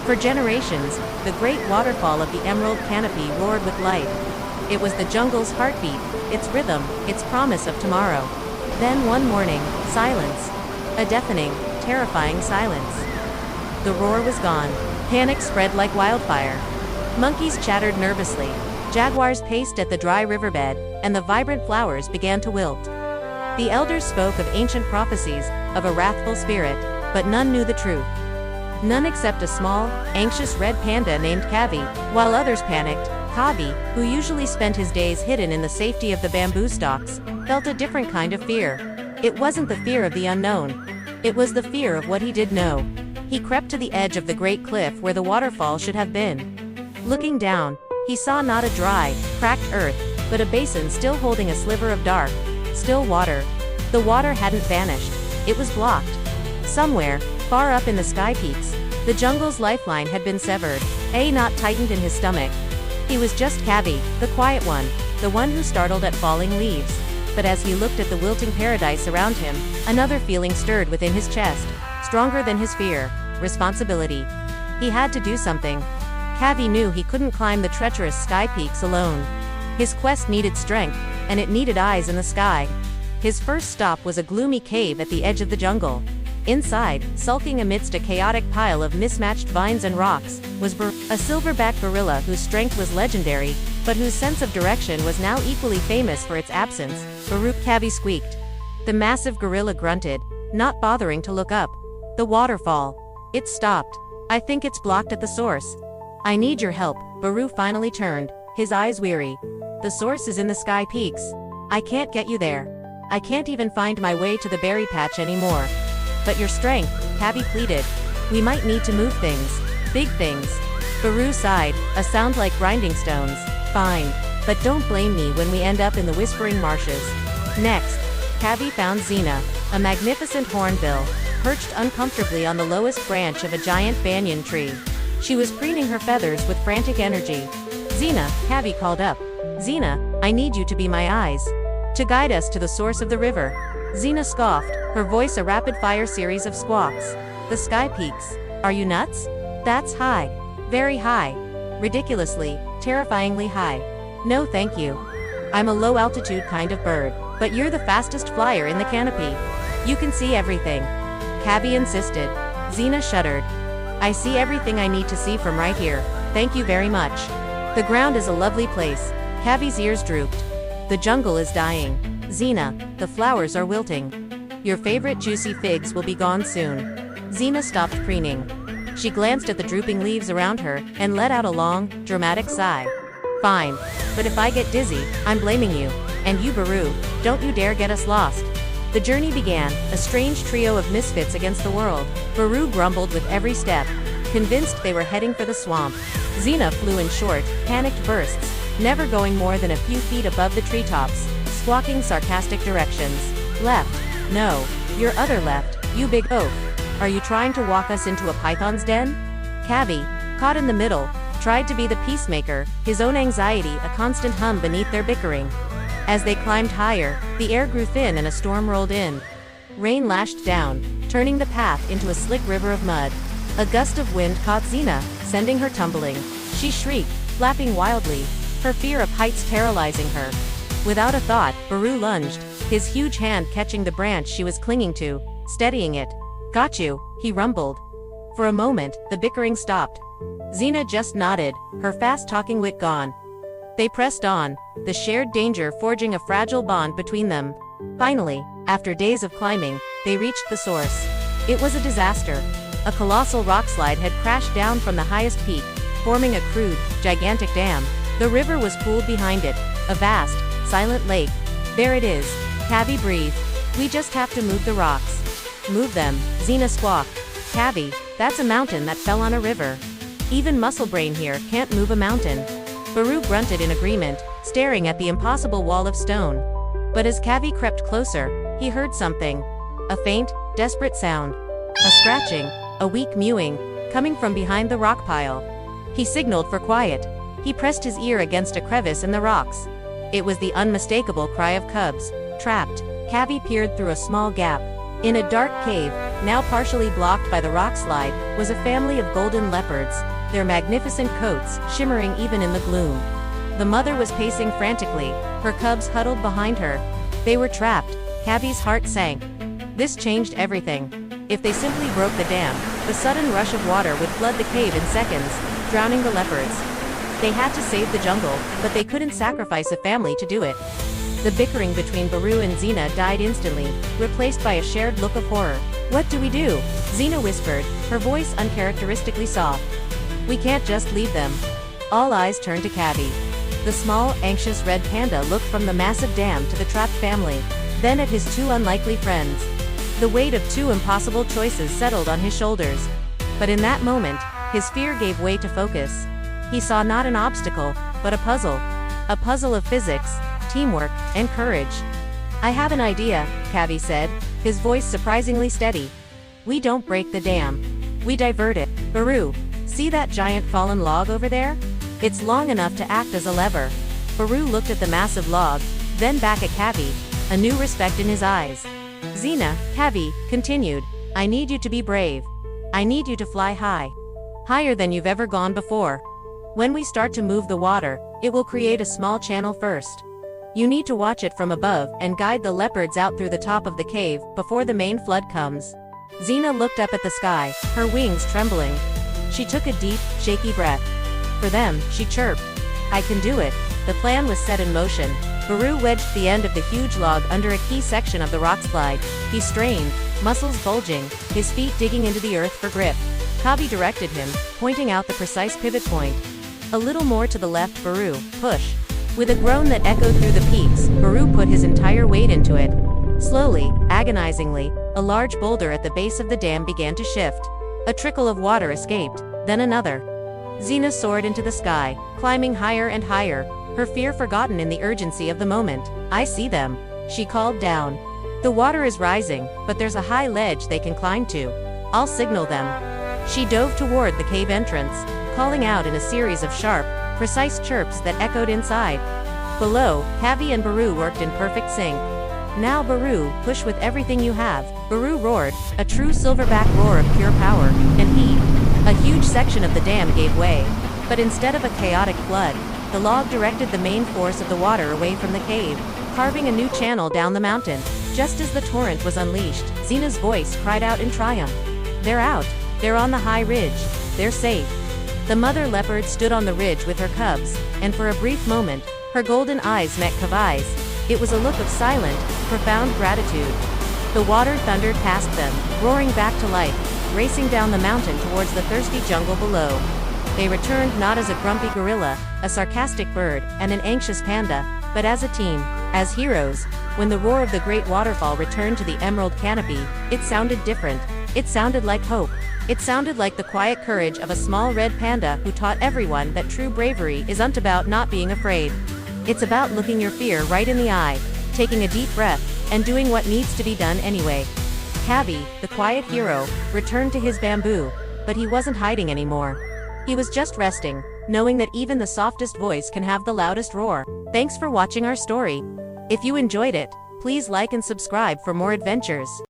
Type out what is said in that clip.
For generations, the Great Waterfall of the Emerald Canopy roared with life. It was the jungle's heartbeat, its rhythm, its promise of tomorrow. Then one morning, silence. A deafening, terrifying silence. The roar was gone. Panic spread like wildfire. Monkeys chattered nervously. Jaguars paced at the dry riverbed, and the vibrant flowers began to wilt. The elders spoke of ancient prophecies, of a wrathful spirit, but none knew the truth. None except a small, anxious red panda named Kavi, while others panicked. Kavi, who usually spent his days hidden in the safety of the bamboo stalks, felt a different kind of fear. It wasn't the fear of the unknown. It was the fear of what he did know. He crept to the edge of the great cliff where the waterfall should have been. Looking down, he saw not a dry, cracked earth, but a basin still holding a sliver of dark, still water. The water hadn't vanished. It was blocked. Somewhere, far up in the sky peaks, the jungle's lifeline had been severed. A knot tightened in his stomach. He was just Kavi, the quiet one, the one who startled at falling leaves. But as he looked at the wilting paradise around him, another feeling stirred within his chest, stronger than his fear: responsibility. He had to do something. Kavi knew he couldn't climb the treacherous sky peaks alone. His quest needed strength, and it needed eyes in the sky. His first stop was a gloomy cave at the edge of the jungle. Inside, sulking amidst a chaotic pile of mismatched vines and rocks, was a silverback gorilla whose strength was legendary, but whose sense of direction was now equally famous for its absence. Baruch, Kavi squeaked. The massive gorilla grunted, not bothering to look up. The waterfall. It stopped. I think it's blocked at the source. I need your help. Baruch finally turned, his eyes weary. The source is in the sky peaks. I can't get you there. I can't even find my way to the berry patch anymore. But your strength, Kavi pleaded. We might need to move things. Big things. Baruch sighed, a sound like grinding stones. Fine. But don't blame me when we end up in the whispering marshes. Next, Kavi found Xena, a magnificent hornbill, perched uncomfortably on the lowest branch of a giant banyan tree. She was preening her feathers with frantic energy. Xena, Kavi called up. Xena, I need you to be my eyes. To guide us to the source of the river. Xena scoffed, her voice a rapid-fire series of squawks. The sky peaks. Are you nuts? That's high. Very high. Ridiculously, terrifyingly high. No thank you. I'm a low-altitude kind of bird, but you're the fastest flyer in the canopy. You can see everything. Kavi insisted. Xena shuddered. I see everything I need to see from right here, thank you very much. The ground is a lovely place. Kavi's ears drooped. The jungle is dying. Xena, the flowers are wilting. Your favorite juicy figs will be gone soon. Xena stopped preening. She glanced at the drooping leaves around her, and let out a long, dramatic sigh. Fine. But if I get dizzy, I'm blaming you. And you, Baruch, don't you dare get us lost. The journey began, a strange trio of misfits against the world. Baruch grumbled with every step, convinced they were heading for the swamp. Xena flew in short, panicked bursts, never going more than a few feet above the treetops, squawking sarcastic directions. Left. No. Your other left, you big oaf. Are you trying to walk us into a python's den? Kavi, caught in the middle, tried to be the peacemaker, his own anxiety a constant hum beneath their bickering. As they climbed higher, the air grew thin and a storm rolled in. Rain lashed down, turning the path into a slick river of mud. A gust of wind caught Xena, sending her tumbling. She shrieked, flapping wildly, her fear of heights paralyzing her. Without a thought, Baruch lunged, his huge hand catching the branch she was clinging to, steadying it. Got you, he rumbled. For a moment, the bickering stopped. Xena just nodded, her fast-talking wit gone. They pressed on, the shared danger forging a fragile bond between them. Finally, after days of climbing, they reached the source. It was a disaster. A colossal rockslide had crashed down from the highest peak, forming a crude, gigantic dam. The river was pooled behind it, a vast, silent lake. There it is. Kavi breathed. We just have to move the rocks. Move them, Xena squawked. Kavi, that's a mountain that fell on a river. Even muscle brain here can't move a mountain. Baruch grunted in agreement, staring at the impossible wall of stone. But as Kavi crept closer, he heard something. A faint, desperate sound. A scratching, a weak mewing, coming from behind the rock pile. He signaled for quiet. He pressed his ear against a crevice in the rocks. It was the unmistakable cry of cubs, trapped. Kavi peered through a small gap. In a dark cave, now partially blocked by the rock slide, was a family of golden leopards, their magnificent coats shimmering even in the gloom. The mother was pacing frantically, her cubs huddled behind her. They were trapped. Kavi's heart sank. This changed everything. If they simply broke the dam, the sudden rush of water would flood the cave in seconds, drowning the leopards. They had to save the jungle, but they couldn't sacrifice a family to do it. The bickering between Baru and Xena died instantly, replaced by a shared look of horror. "What do we do?" Xena whispered, her voice uncharacteristically soft. "We can't just leave them." All eyes turned to Kavi. The small, anxious Red Panda looked from the massive dam to the trapped family, then at his two unlikely friends. The weight of two impossible choices settled on his shoulders. But in that moment, his fear gave way to focus. He saw not an obstacle, but a puzzle. A puzzle of physics, teamwork, and courage. "I have an idea," Kavi said, his voice surprisingly steady. "We don't break the dam. We divert it. Baru, see that giant fallen log over there? It's long enough to act as a lever." Baru looked at the massive log, then back at Kavi, a new respect in his eyes. "Xena," Kavi continued, "I need you to be brave. I need you to fly high. Higher than you've ever gone before. When we start to move the water, it will create a small channel first. You need to watch it from above and guide the leopards out through the top of the cave before the main flood comes." Xena looked up at the sky, her wings trembling. She took a deep, shaky breath. "For them," she chirped. "I can do it." The plan was set in motion. Baru wedged the end of the huge log under a key section of the rock slide. He strained, muscles bulging, his feet digging into the earth for grip. Kavi directed him, pointing out the precise pivot point. "A little more to the left, Baru, push." With a groan that echoed through the peaks, Baru put his entire weight into it. Slowly, agonizingly, a large boulder at the base of the dam began to shift. A trickle of water escaped, then another. Xena soared into the sky, climbing higher and higher, her fear forgotten in the urgency of the moment. "I see them," she called down. "The water is rising, but there's a high ledge they can climb to. I'll signal them." She dove toward the cave entrance, calling out in a series of sharp, precise chirps that echoed inside. Below, Kavi and Baru worked in perfect sync. "Now Baru, push with everything you have," Baru roared, a true silverback roar of pure power, and a huge section of the dam gave way. But instead of a chaotic flood, the log directed the main force of the water away from the cave, carving a new channel down the mountain. Just as the torrent was unleashed, Xena's voice cried out in triumph. "They're out. They're on the high ridge. They're safe." The mother leopard stood on the ridge with her cubs, and for a brief moment, her golden eyes met Kavi's. It was a look of silent, profound gratitude. The water thundered past them, roaring back to life, racing down the mountain towards the thirsty jungle below. They returned not as a grumpy gorilla, a sarcastic bird, and an anxious panda, but as a team, as heroes. When the roar of the Great Waterfall returned to the Emerald Canopy, it sounded different. It sounded like hope. It sounded like the quiet courage of a small red panda who taught everyone that true bravery isn't about not being afraid. It's about looking your fear right in the eye, taking a deep breath, and doing what needs to be done anyway. Kavi, the quiet hero, returned to his bamboo, but he wasn't hiding anymore. He was just resting, knowing that even the softest voice can have the loudest roar. Thanks for watching our story. If you enjoyed it, please like and subscribe for more adventures.